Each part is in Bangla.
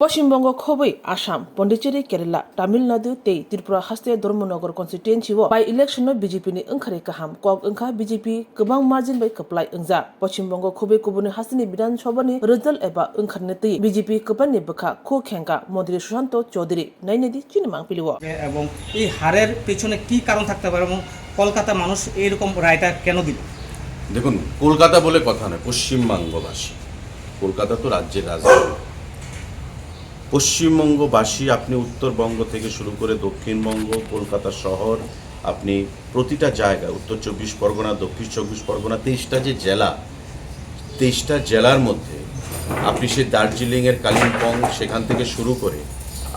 পশ্চিমবঙ্গ খবৈ Assam Pondicherry Kerala Tamilnadu tei Tripura haste Dharmanagar constituency by election BJP नि ओंखारै गाहाम कक ओंखा बीजेपी गोबां मार्जिन बै कप्लाय ओंजा पश्चिमबंग खबৈ कुबुनि हास्तेनि विधानसभानि रिजाल्ट एबा ओंखारनो तै बीजेपी गोबांनि बखा खो खेंगा मन्त्री सुशाন্ত चौधरी नाइनेदि चिनिमां पिलिव এবং এই হারের পেছনে কি কারণ থাকতে পারে এবং কলকাতা মানুষ এরকম রায়টা কেন দিল? দেখুন, কলকাতা বলে কথা নয়, পশ্চিমবঙ্গবাসী। কলকাতা তো রাজ্যের রাজধানী। পশ্চিমবঙ্গবাসী, আপনি উত্তরবঙ্গ থেকে শুরু করে দক্ষিণবঙ্গ, কলকাতা শহর, আপনি প্রতিটা জায়গায়, উত্তর 24 পরগনা, দক্ষিণ 24 পরগনা, 23টা যে জেলা, 23টা জেলার মধ্যে আপনি সেই দার্জিলিংয়ের কালিম্পং সেখান থেকে শুরু করে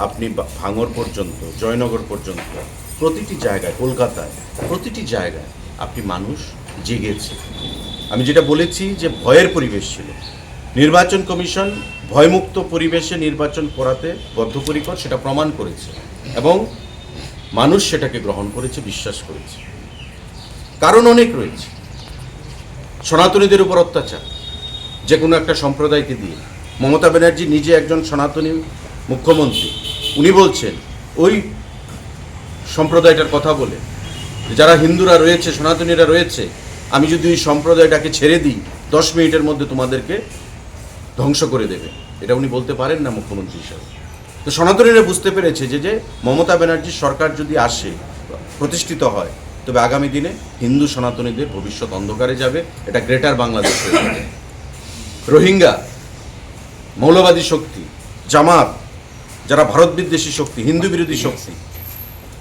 আপনি ভাঙড় পর্যন্ত, জয়নগর পর্যন্ত, প্রতিটি জায়গায়, কলকাতায় প্রতিটি জায়গায় আপনি মানুষ জেগেছে। আমি যেটা বলেছি যে ভয়ের পরিবেশ ছিল, নির্বাচন কমিশন ভয়মুক্ত পরিবেশে নির্বাচন করাতে বদ্ধপরিকর, সেটা প্রমাণ করেছে এবং মানুষ সেটাকে গ্রহণ করেছে, বিশ্বাস করেছে। কারণ অনেক রয়েছে। সনাতনীদের উপর অত্যাচার, যে কোনো একটা সম্প্রদায়কে দিয়ে। মমতা ব্যানার্জি নিজে একজন সনাতনী মুখ্যমন্ত্রী, উনি বলছেন ওই সম্প্রদায়টার কথা বলে, যারা হিন্দুরা রয়েছে, সনাতনীরা রয়েছে, আমি যদি ওই সম্প্রদায়টাকে ছেড়ে দিই 10 মিনিটের মধ্যে তোমাদেরকে ধ্বংস করে দেবে। এটা উনি বলতে পারেন না মুখ্যমন্ত্রী হিসাবে। তো সনাতনীরা বুঝতে পেরেছে যে মমতা ব্যানার্জির সরকার যদি আসে, প্রতিষ্ঠিত হয়, তবে আগামী দিনে হিন্দু সনাতনীদের ভবিষ্যৎ অন্ধকারে যাবে। এটা গ্রেটার বাংলাদেশ হয়ে যাবে। রোহিঙ্গা, মৌলবাদী শক্তি, জামাত, যারা ভারত বিদ্বেষী শক্তি, হিন্দু বিরোধী শক্তি,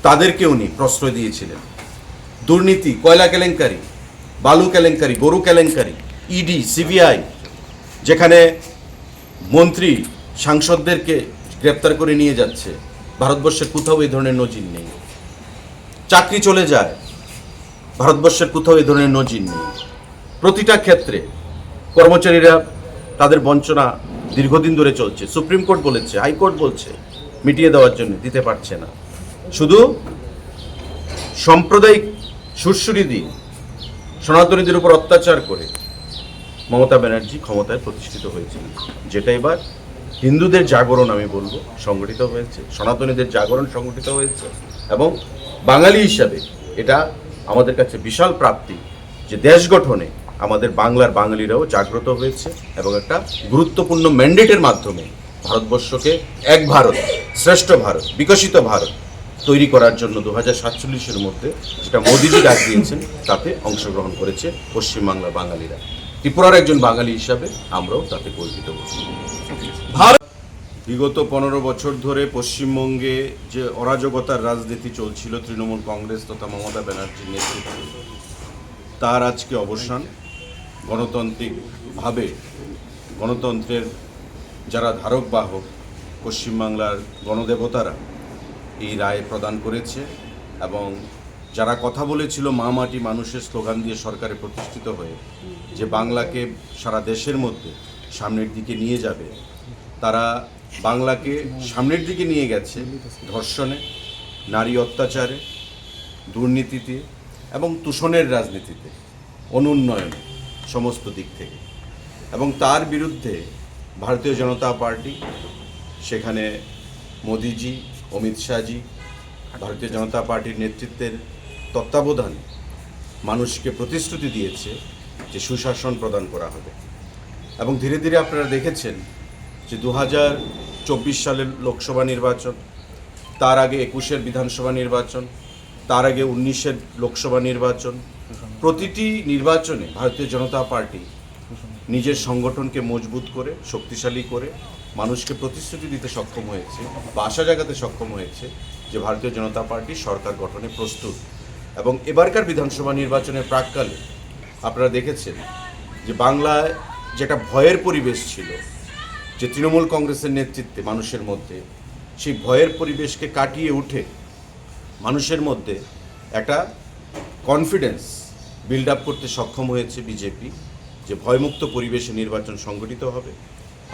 তাদেরকে উনি প্রশ্রয় দিয়েছিলেন। দুর্নীতি, কয়লা কেলেঙ্কারি, বালু কেলেঙ্কারি, গরু কেলেঙ্কারি, ইডি, সিবিআই, যেখানে মন্ত্রী সাংসদদেরকে গ্রেপ্তার করে নিয়ে যাচ্ছে, ভারতবর্ষের কোথাও এই ধরনের নজির নেই। চাকরি চলে যায়, ভারতবর্ষের কোথাও এই ধরনের নজির নেই। প্রতিটা ক্ষেত্রে কর্মচারীরা, তাদের বঞ্চনা দীর্ঘদিন ধরে চলছে। সুপ্রিম কোর্ট বলেছে, হাইকোর্ট বলছে মিটিয়ে দেওয়ার জন্য, দিতে পারছে না। শুধু সাম্প্রদায়িক সুরসুরি দিয়ে সনাতনীদের উপর অত্যাচার করে মমতা ব্যানার্জি ক্ষমতায় প্রতিষ্ঠিত হয়েছিল, যেটা এবার হিন্দুদের জাগরণ, আমি বলবো, সংগঠিত হয়েছে, সনাতনীদের জাগরণ সংগঠিত হয়েছে। এবং বাঙালি হিসাবে এটা আমাদের কাছে বিশাল প্রাপ্তি যে দেশ গঠনে আমাদের বাংলার বাঙালিরাও জাগ্রত হয়েছে এবং একটা গুরুত্বপূর্ণ ম্যান্ডেটের মাধ্যমে ভারতবর্ষকে এক ভারত, শ্রেষ্ঠ ভারত, বিকশিত ভারত তৈরি করার জন্য 2047-এর মধ্যে যেটা মোদিজি ডাক দিয়েছেন, তাতে অংশগ্রহণ করেছে পশ্চিমবাংলার বাঙালিরা। ত্রিপুরার একজন বাঙালি হিসাবে আমরাও তাতে গর্বিত হচ্ছি। বিগত 15 বছর ধরে পশ্চিমবঙ্গে যে অরাজকতার রাজনীতি চলছিল তৃণমূল কংগ্রেস তথা মমতা ব্যানার্জির নেতৃত্বে, তার আজকে অবসান। গণতান্ত্রিকভাবে গণতন্ত্রের যারা ধারক বাহক, পশ্চিমবাংলার গণদেবতারা এই রায় প্রদান করেছে এবং যারা কথা বলেছিল মা মাটি মানুষের স্লোগান দিয়ে সরকারে প্রতিষ্ঠিত হয়ে যে বাংলাকে সারা দেশের মধ্যে সামনের দিকে নিয়ে যাবে, তারা বাংলাকে সামনের দিকে নিয়ে গেছে ধর্ষণে, নারী অত্যাচারে, দুর্নীতিতে এবং তুষণের রাজনীতিতে, অনুন্নয়নে, সমস্ত দিক থেকে। এবং তার বিরুদ্ধে ভারতীয় জনতা পার্টি, সেখানে মোদিজি, অমিত শাহজি, ভারতীয় জনতা পার্টির নেতৃত্বের তত্ত্বাবধানে মানুষকে প্রতিশ্রুতি দিয়েছে যে সুশাসন প্রদান করা হবে। এবং ধীরে ধীরে আপনারা দেখেছেন যে 2024 সালের লোকসভা নির্বাচন, তার আগে 21-এর বিধানসভা নির্বাচন, তার আগে 19-এর লোকসভা নির্বাচন, প্রতিটি নির্বাচনে ভারতীয় জনতা পার্টি নিজের সংগঠনকে মজবুত করে, শক্তিশালী করে মানুষকে প্রতিশ্রুতি দিতে সক্ষম হয়েছে বা আশা জাগাতে সক্ষম হয়েছে যে ভারতীয় জনতা পার্টি সরকার গঠনে প্রস্তুত। এবং এবারকার বিধানসভা নির্বাচনের প্রাক্কালে আপনারা দেখেছেন যে বাংলায় যেটা ভয়ের পরিবেশ ছিল, যে তৃণমূল কংগ্রেসের নেতৃত্বে মানুষের মধ্যে, সেই ভয়ের পরিবেশকে কাটিয়ে উঠে মানুষের মধ্যে একটা কনফিডেন্স বিল্ড আপ করতে সক্ষম হয়েছে বিজেপি, যে ভয়মুক্ত পরিবেশে নির্বাচন সংগঠিত হবে।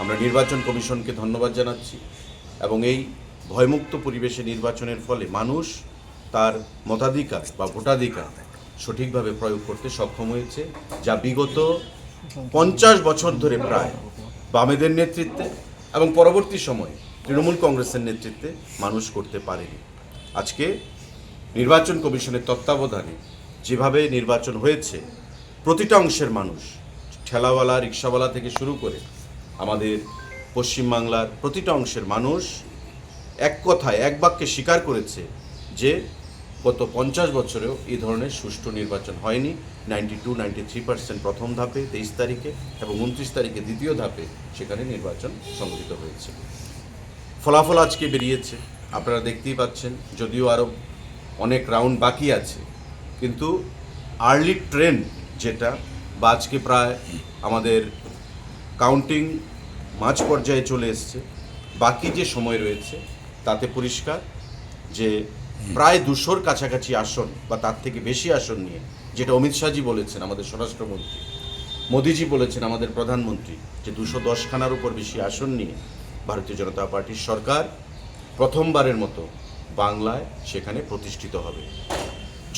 আমরা নির্বাচন কমিশনকে ধন্যবাদ জানাচ্ছি এবং এই ভয়মুক্ত পরিবেশে নির্বাচনের ফলে মানুষ তার মতাধিকার বা ভোটাধিকার সঠিকভাবে প্রয়োগ করতে সক্ষম হয়েছে, যা বিগত 50 বছর ধরে প্রায় বামেদের নেতৃত্বে এবং পরবর্তী সময়ে তৃণমূল কংগ্রেসের নেতৃত্বে মানুষ করতে পারেনি। আজকে নির্বাচন কমিশনের তত্ত্বাবধানে যেভাবে নির্বাচন হয়েছে, প্রতিটা অংশের মানুষ, ঠেলাওয়ালা, রিক্সাওয়ালা থেকে শুরু করে আমাদের পশ্চিমবাংলার প্রতিটা অংশের মানুষ এক কথায়, এক বাক্যে স্বীকার করেছে যে গত 50 বছরেও এই ধরনের সুষ্ঠু নির্বাচন হয়নি। 92-93% প্রথম ধাপে 23 তারিখে এবং 29 তারিখে দ্বিতীয় ধাপে সেখানে নির্বাচন সংগঠিত হয়েছে। ফলাফল আজকে বেরিয়েছে, আপনারা দেখতেই পাচ্ছেন। যদিও আরও অনেক রাউন্ড বাকি আছে, কিন্তু আর্লি ট্রেন্ড যেটা, বা আজকে প্রায় আমাদের কাউন্টিং মাঝ পর্যায়ে চলে এসছে, বাকি যে সময় রয়েছে তাতে পরিষ্কার যে প্রায় 200-র কাছাকাছি আসন বা তার থেকে বেশি আসন নিয়ে, যেটা অমিত শাহজি বলেছেন, আমাদের স্বরাষ্ট্রমন্ত্রী, মোদিজি বলেছেন, আমাদের প্রধানমন্ত্রী, যে 210খানার উপর বেশি আসন নিয়ে ভারতীয় জনতা পার্টির সরকার প্রথমবারের মতো বাংলায় সেখানে প্রতিষ্ঠিত হবে।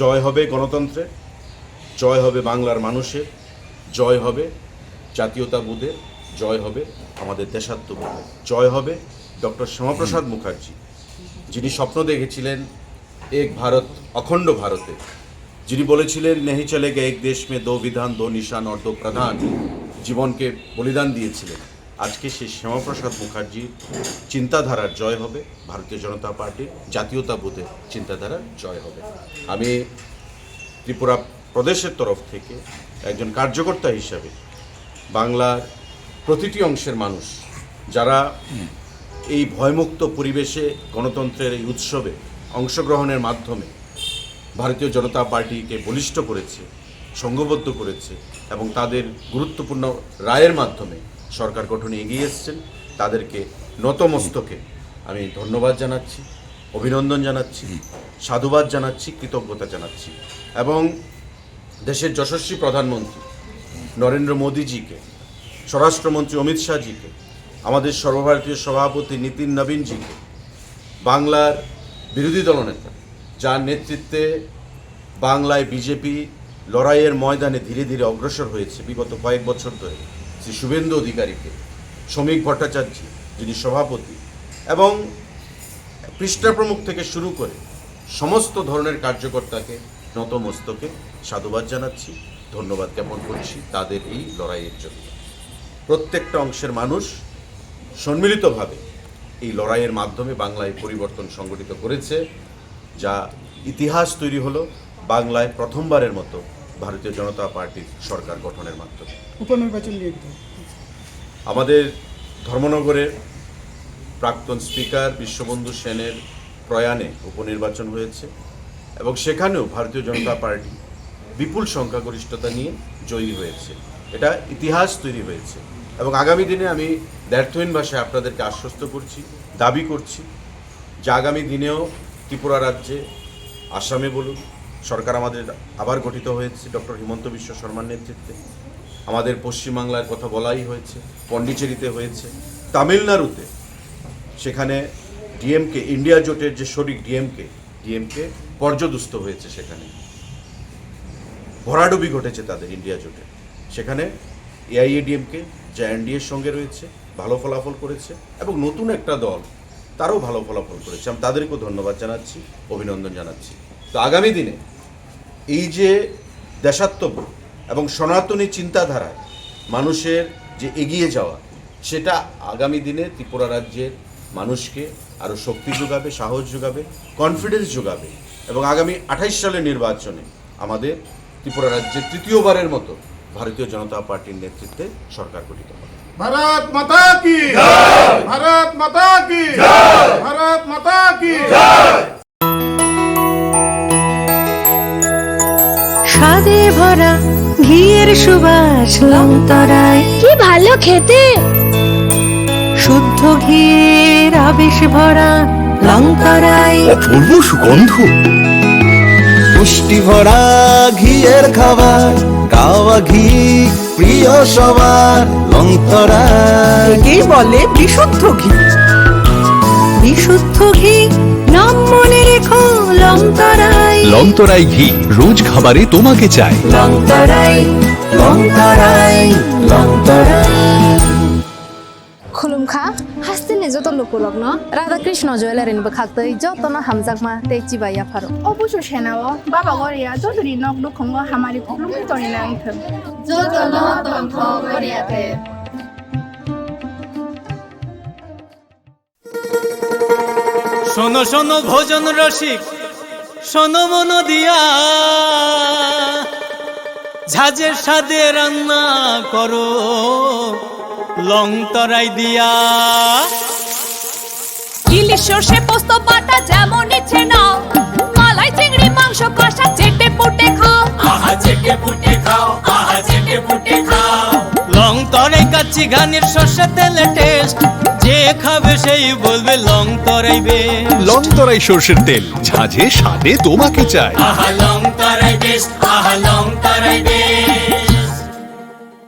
জয় হবে গণতন্ত্রের, জয় হবে বাংলার মানুষের, জয় হবে জাতীয়তাবোধের, জয় হবে আমাদের দেশাত্মবোধের, জয় হবে ডক্টর শ্যামাপ্রসাদ মুখার্জি, যিনি স্বপ্ন দেখেছিলেন এক ভারত, অখণ্ড ভারতে, যিনি বলেছিলেন নেহি চলেগা এক দেশ মে দো বিধান দো নিশান और दो প্রধান, জীবনকে বলিদান দিয়েছিলেন। আজকে সেই শ্যামাপ্রসাদ মুখার্জির চিন্তাধারার জয় হবে, ভারতীয় জনতা পার্টির জাতীয়তাবোধের চিন্তাধারার জয় হবে। আমি ত্রিপুরা প্রদেশের তরফ থেকে একজন কার্যকর্তা হিসাবে বাংলার প্রতিটি অংশের মানুষ যারা এই ভয়মুক্ত পরিবেশে গণতন্ত্রের এই উৎসবে অংশগ্রহণের মাধ্যমে ভারতীয় জনতা পার্টিকে বলিষ্ঠ করেছে, সংঘবদ্ধ করেছে এবং তাদের গুরুত্বপূর্ণ রায়ের মাধ্যমে সরকার গঠনে এগিয়ে এসছেন, তাদেরকে নতমস্তকে আমি ধন্যবাদ জানাচ্ছি, অভিনন্দন জানাচ্ছি, সাধুবাদ জানাচ্ছি, কৃতজ্ঞতা জানাচ্ছি এবং দেশের যশস্বী প্রধানমন্ত্রী নরেন্দ্র মোদীজিকে, স্বরাষ্ট্রমন্ত্রী অমিত শাহজিকে, আমাদের সর্বভারতীয় সভাপতি নীতিন নবীনজিকে, বাংলার বিরোধী দলনেতা যার নেতৃত্বে বাংলায় বিজেপি লড়াইয়ের ময়দানে ধীরে ধীরে অগ্রসর হয়েছে বিগত কয়েক বছর ধরে, শ্রী শুভেন্দু অধিকারীকে, শ্রমিক ভট্টাচার্য যিনি সভাপতি এবং পৃষ্ঠা প্রমুখ থেকে শুরু করে সমস্ত ধরনের কার্যকর্তাকে নতমস্তকে সাধুবাদ জানাচ্ছি, ধন্যবাদ জ্ঞাপন করছি তাদের এই লড়াইয়ের জন্য। প্রত্যেকটা অংশের মানুষ সম্মিলিতভাবে এই লড়াইয়ের মাধ্যমে বাংলায় পরিবর্তন সংগঠিত করেছে, যা ইতিহাস তৈরি হলো বাংলায় প্রথমবারের মতো ভারতীয় জনতা পার্টির সরকার গঠনের মাধ্যমে। উপনির্বাচন নিয়ে আমাদের ধর্মনগরের প্রাক্তন স্পিকার বিশ্ববন্ধু সেনের প্রয়াণে উপনির্বাচন হয়েছে এবং সেখানেও ভারতীয় জনতা পার্টি বিপুল সংখ্যাগরিষ্ঠতা নিয়ে জয়ী হয়েছে। এটা ইতিহাস তৈরি হয়েছে এবং আগামী দিনে আমি দ্ব্যর্থহীন ভাষায় আপনাদেরকে আশ্বস্ত করছি, দাবি করছি যে আগামী দিনেও ত্রিপুরা রাজ্যে, আসামে বলুন, সরকার আমাদের আবার গঠিত হয়েছে ডক্টর হিমন্ত বিশ্ব শর্মার নেতৃত্বে, আমাদের পশ্চিমবাংলার কথা বলাই হয়েছে, পন্ডিচেরিতে হয়েছে, তামিলনাড়ুতে সেখানে ডিএমকে, ইন্ডিয়া জোটের যে শরিক ডিএমকে পর্যদুস্ত হয়েছে, সেখানে ভরাডুবি ঘটেছে তাদের ইন্ডিয়া জোটে, সেখানে এআইএডিএমকে যা এনডিএর সঙ্গে রয়েছে ভালো ফলাফল করেছে এবং নতুন একটা দল তারাও ভালো ফলাফল করেছে, আমি তাদেরকেও ধন্যবাদ জানাচ্ছি, অভিনন্দন জানাচ্ছি। তো আগামী দিনে এই যে দেশাত্মবোধ এবং সনাতনী চিন্তাধারায় মানুষের যে এগিয়ে যাওয়া, সেটা আগামী দিনে ত্রিপুরা রাজ্যের মানুষকে আরও শক্তি যোগাবে, সাহস যোগাবে, কনফিডেন্স যোগাবে এবং আগামী 28 সালের নির্বাচনে আমাদের ত্রিপুরা রাজ্যে তৃতীয়বারের মতো ভারতীয় জনতা পার্টির নেতৃত্বে সরকার গঠিত হবে। ভারত মাতা কি জয়, ভারত মাতা কি জয়, ভারত মাতা কি জয়। স্বাদে ভরা ঘিয়ের সুবাস লংতরায়, কি ভালো খেতে। শুদ্ধ ঘিয়ের আবেশ ভরা লংতরায়, অপূর্ব সুগন্ধ, পুষ্টি ভরা ঘিয়ের খাবার, গাওয়া ঘি প্রিয় সবার লংতরায়। একেই বলে বিশুদ্ধ ঘি। বিশুদ্ধ ঘি নাম মনে রেখো লংতরায়। লংতরাই ঘি রোজ খাবারে তোমাকে চাই। লংতরায়, লংতরায়, লংতরায়। খুলুম খা হাসতে যত লোকলক ন রাধাকৃষ্ণ জুয়েলারিনবো খাকতই যতনো হামজাকমা তেই চিবাইয়া ফারো অবশ্য সেনাও বাবা গরিয়া যতরি নক দুখঙ্গ হামারি কুলুমি তরি না আইথম যতনো তন্থ গরিয়াতে শোনো শোনো ভোজন রসিক শোনো মন দিয়া ঝাঁঝের স্বাদে রান্না করো লং তরাই দিয়া ইলিশ সর্ষে পোস্ত বাটা যেমন ইচ্ছে নাও মালাই চিংড়ি মাংস কষা চেটে পুটে খাও আহা চেটে পুটে খাও আহা চেটে পুটে খাও লং তরাই কাচ্চি ঘানির সর্ষে তেলে টেস্ট যে খাবে সেই বলবে লং তরাই বেশ লং তরাই সর্ষের তেল ঝাঁঝে স্বাদে তোমাকে চাই আহা লং তরাই বেশ আহা লং তরাই বেশ